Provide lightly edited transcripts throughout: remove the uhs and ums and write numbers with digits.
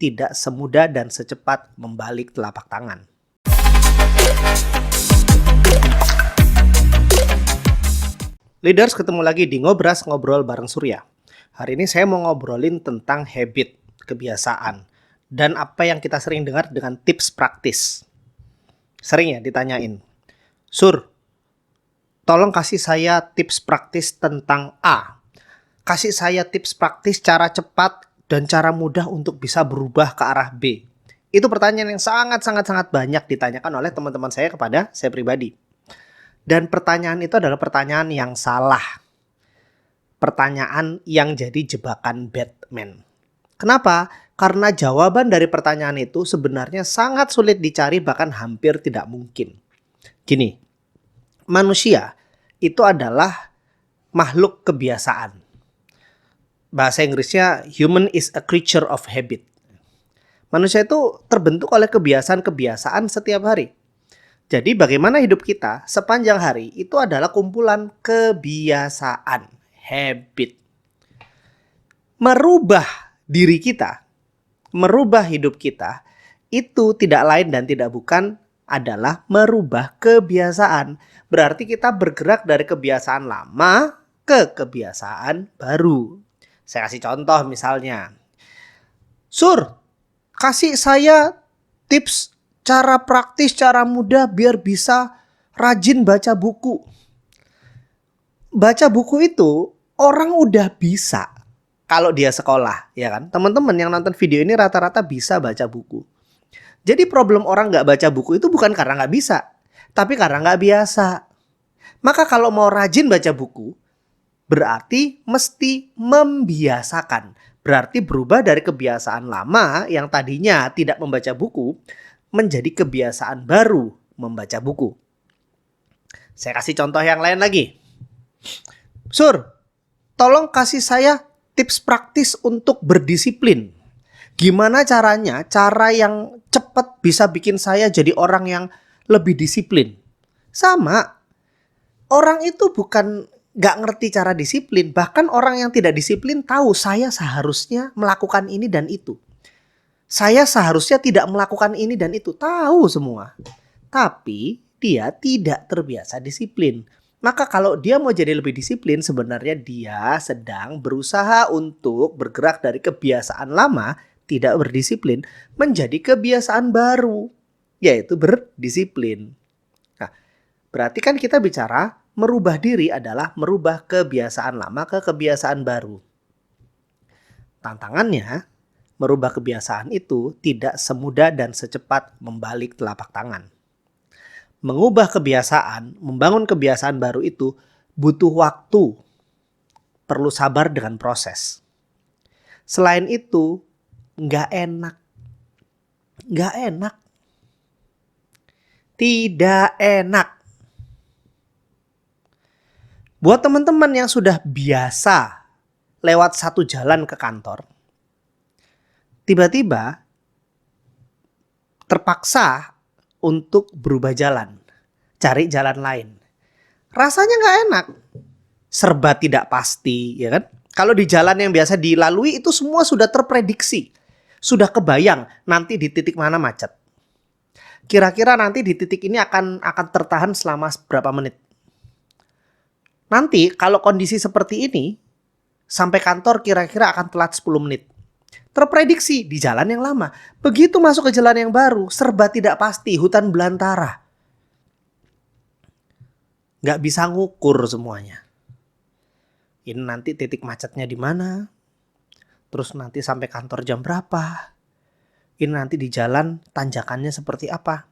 tidak semudah dan secepat membalik telapak tangan. Leaders, ketemu lagi di Ngobras Ngobrol bareng Surya. Hari ini saya mau ngobrolin tentang habit, kebiasaan, dan apa yang kita sering dengar dengan tips praktis. Sering ya ditanyain, Sur, tolong kasih saya tips praktis tentang A. Kasih saya tips praktis cara cepat dan cara mudah untuk bisa berubah ke arah B. Itu pertanyaan yang sangat banyak ditanyakan oleh teman-teman saya kepada saya pribadi. Dan pertanyaan itu adalah pertanyaan yang salah. Pertanyaan yang jadi jebakan Batman. Kenapa? Karena jawaban dari pertanyaan itu sebenarnya sangat sulit dicari, bahkan hampir tidak mungkin. Gini, manusia itu adalah makhluk kebiasaan. Bahasa Inggrisnya, human is a creature of habit. Manusia itu terbentuk oleh kebiasaan-kebiasaan setiap hari. Jadi bagaimana hidup kita sepanjang hari itu adalah kumpulan kebiasaan, habit. Merubah diri kita, merubah hidup kita, itu tidak lain dan tidak bukan adalah merubah kebiasaan. Berarti kita bergerak dari kebiasaan lama ke kebiasaan baru. Saya kasih contoh misalnya. Sur, kasih saya tips cara praktis, cara mudah biar bisa rajin baca buku. Baca buku itu orang udah bisa kalau dia sekolah, ya kan? Teman-teman yang nonton video ini rata-rata bisa baca buku. Jadi problem orang nggak baca buku itu bukan karena nggak bisa, tapi karena nggak biasa. Maka kalau mau rajin baca buku, berarti mesti membiasakan. Berarti berubah dari kebiasaan lama yang tadinya tidak membaca buku, menjadi kebiasaan baru membaca buku. Saya kasih contoh yang lain lagi. Sur, tolong kasih saya tips praktis untuk berdisiplin. Gimana caranya? Cara yang cepat bisa bikin saya jadi orang yang lebih disiplin. Sama, orang itu bukan gak ngerti cara disiplin. Bahkan orang yang tidak disiplin tahu saya seharusnya melakukan ini dan itu. Saya seharusnya tidak melakukan ini dan itu. Tahu semua. Tapi dia tidak terbiasa disiplin. Maka kalau dia mau jadi lebih disiplin, sebenarnya dia sedang berusaha untuk bergerak dari kebiasaan lama, tidak berdisiplin, menjadi kebiasaan baru, yaitu berdisiplin. Nah, berarti kan kita bicara merubah diri adalah merubah kebiasaan lama ke kebiasaan baru. Tantangannya, merubah kebiasaan itu tidak semudah dan secepat membalik telapak tangan. Mengubah kebiasaan, membangun kebiasaan baru itu butuh waktu, perlu sabar dengan proses. Selain itu, nggak enak. Nggak enak. Tidak enak. Buat teman-teman yang sudah biasa lewat satu jalan ke kantor, tiba-tiba terpaksa untuk berubah jalan, cari jalan lain. Rasanya nggak enak, serba tidak pasti, ya kan? Kalau di jalan yang biasa dilalui itu semua sudah terprediksi, sudah kebayang nanti di titik mana macet. Kira-kira nanti di titik ini akan tertahan selama berapa menit. Nanti kalau kondisi seperti ini, sampai kantor kira-kira akan telat 10 menit. Terprediksi di jalan yang lama. Begitu masuk ke jalan yang baru, serba tidak pasti, hutan belantara. Nggak bisa ngukur semuanya. Ini nanti titik macetnya di mana? Terus nanti sampai kantor jam berapa? Ini nanti di jalan tanjakannya seperti apa?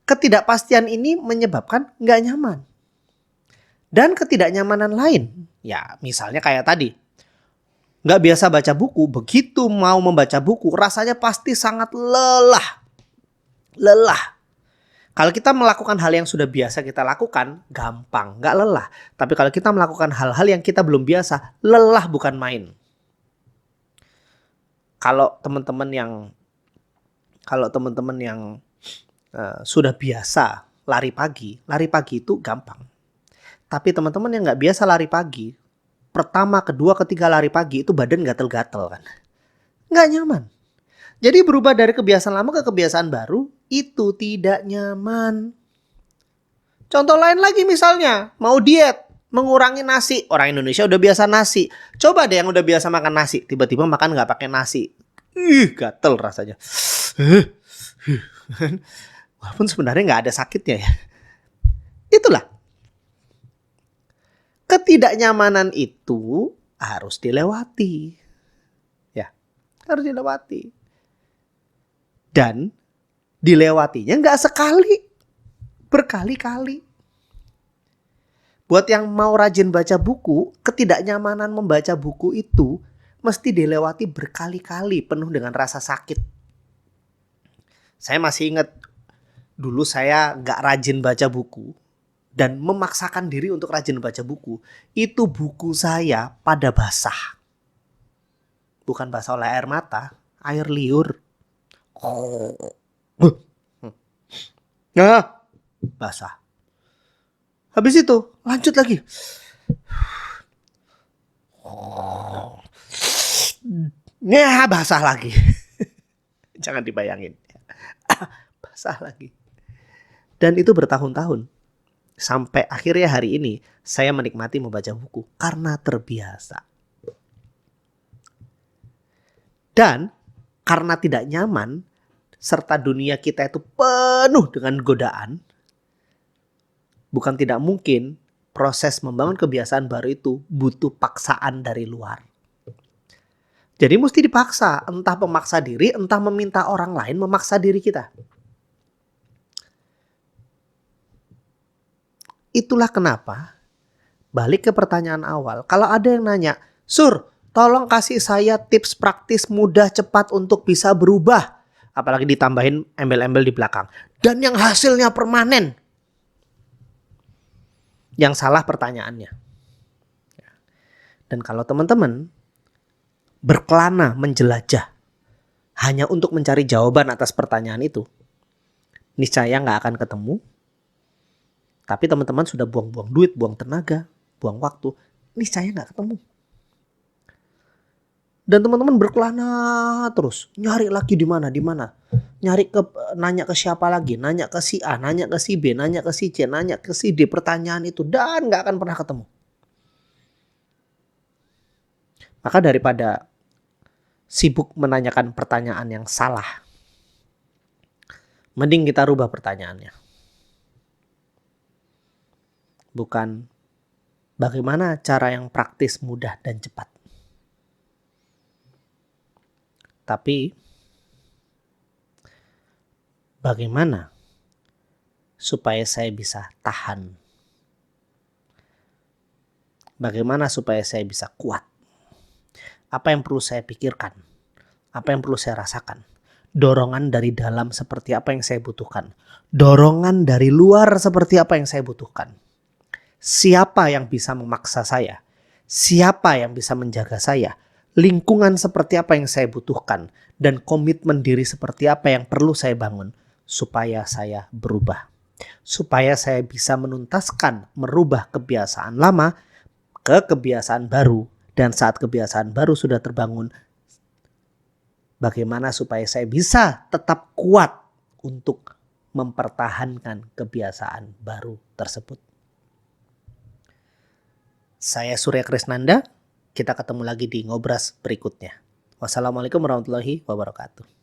Ketidakpastian ini menyebabkan nggak nyaman. Dan ketidaknyamanan lain, ya misalnya kayak tadi. Nggak biasa baca buku, begitu mau membaca buku rasanya pasti sangat lelah. Lelah. Kalau kita melakukan hal yang sudah biasa kita lakukan, gampang, nggak lelah. Tapi kalau kita melakukan hal-hal yang kita belum biasa, lelah bukan main. Kalau teman-teman yang sudah biasa lari pagi itu gampang. Tapi teman-teman yang nggak biasa lari pagi, pertama, kedua, ketiga lari pagi itu badan gatel-gatel kan. Nggak nyaman. Jadi berubah dari kebiasaan lama ke kebiasaan baru itu tidak nyaman. Contoh lain lagi misalnya, mau diet, mengurangi nasi. Orang Indonesia udah biasa nasi. Coba deh yang udah biasa makan nasi, tiba-tiba makan nggak pakai nasi. Gatel rasanya. Walaupun sebenarnya nggak ada sakitnya ya. Itulah. Ketidaknyamanan itu harus dilewati. Ya, harus dilewati. Dan dilewatinya nggak sekali, berkali-kali. Buat yang mau rajin baca buku, ketidaknyamanan membaca buku itu mesti dilewati berkali-kali penuh dengan rasa sakit. Saya masih ingat dulu saya nggak rajin baca buku dan memaksakan diri untuk rajin baca buku. Itu buku saya pada basah. Bukan basah oleh air mata, air liur. Nah, basah. Habis itu lanjut lagi. Nah, basah lagi. Jangan dibayangin. Basah lagi. Dan itu bertahun-tahun. Sampai akhirnya hari ini saya menikmati membaca buku karena terbiasa. Dan karena tidak nyaman serta dunia kita itu penuh dengan godaan, bukan tidak mungkin proses membangun kebiasaan baru itu butuh paksaan dari luar. Jadi mesti dipaksa, entah memaksa diri, entah meminta orang lain memaksa diri kita. Itulah kenapa, balik ke pertanyaan awal, kalau ada yang nanya, Sur, tolong kasih saya tips praktis mudah cepat untuk bisa berubah. Apalagi ditambahin embel-embel di belakang. Dan yang hasilnya permanen. Yang salah pertanyaannya. Dan kalau teman-teman berkelana menjelajah hanya untuk mencari jawaban atas pertanyaan itu, niscaya nggak akan ketemu. Tapi teman-teman sudah buang-buang duit, buang tenaga, buang waktu, niscaya nggak ketemu. Dan teman-teman berkelana terus, nyari lagi di mana, nanya ke siapa lagi, nanya ke si A, nanya ke si B, nanya ke si C, nanya ke si D, pertanyaan itu, dan nggak akan pernah ketemu. Maka daripada sibuk menanyakan pertanyaan yang salah, mending kita rubah pertanyaannya. Bukan bagaimana cara yang praktis, mudah, dan cepat. Tapi bagaimana supaya saya bisa tahan? Bagaimana supaya saya bisa kuat? Apa yang perlu saya pikirkan? Apa yang perlu saya rasakan? Dorongan dari dalam seperti apa yang saya butuhkan? Dorongan dari luar seperti apa yang saya butuhkan? Siapa yang bisa memaksa saya? Siapa yang bisa menjaga saya? Lingkungan seperti apa yang saya butuhkan? Dan komitmen diri seperti apa yang perlu saya bangun supaya saya berubah? Supaya saya bisa menuntaskan, merubah kebiasaan lama ke kebiasaan baru. Dan saat kebiasaan baru sudah terbangun, bagaimana supaya saya bisa tetap kuat untuk mempertahankan kebiasaan baru tersebut. Saya Surya Krisnanda, kita ketemu lagi di Ngobras berikutnya. Wassalamualaikum warahmatullahi wabarakatuh.